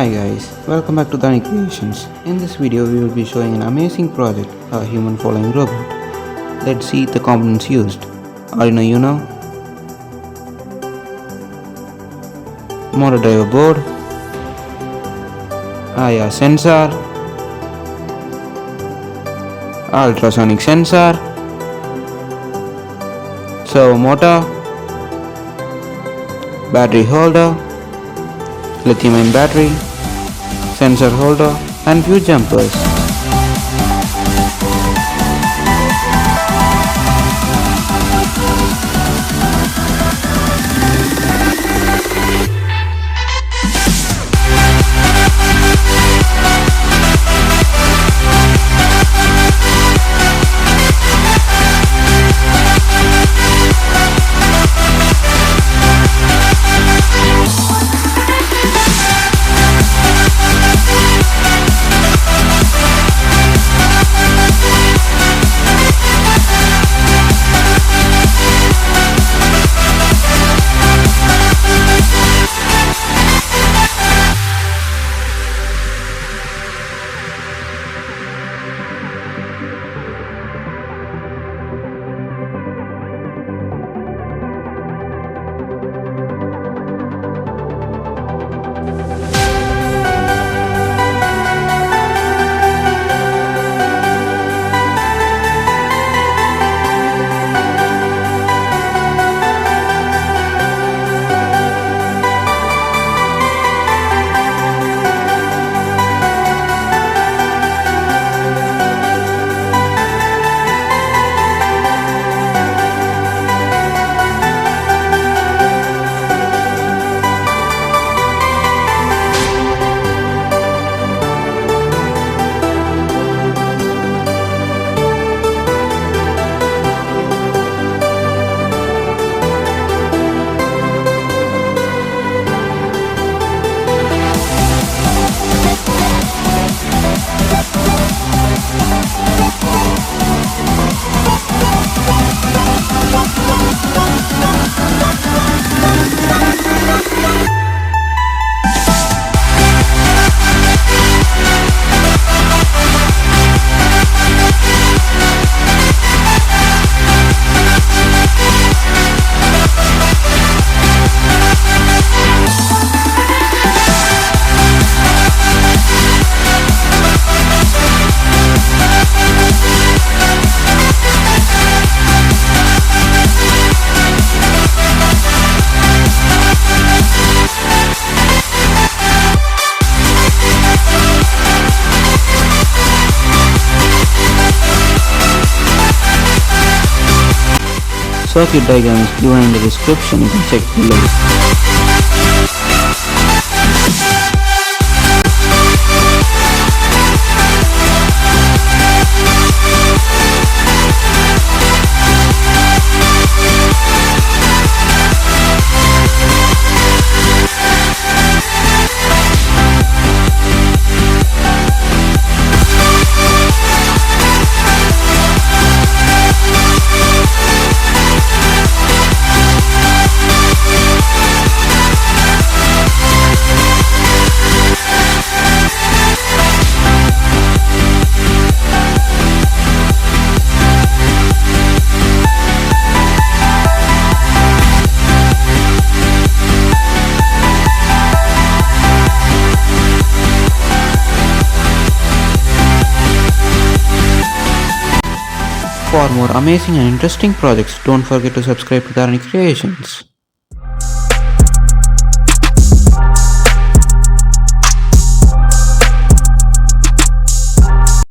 Hi guys, welcome back to Dharani Creations. In this video we will be showing an amazing project, a human following robot. Let's see the components used. Arduino Uno, motor driver board, IR sensor, ultrasonic sensor, servo motor, battery holder, lithium-ion battery, sensor holder and few jumpers. Circuit diagram is given in the description, you can check below. For more amazing and interesting projects, don't forget to subscribe to Dharani Creations.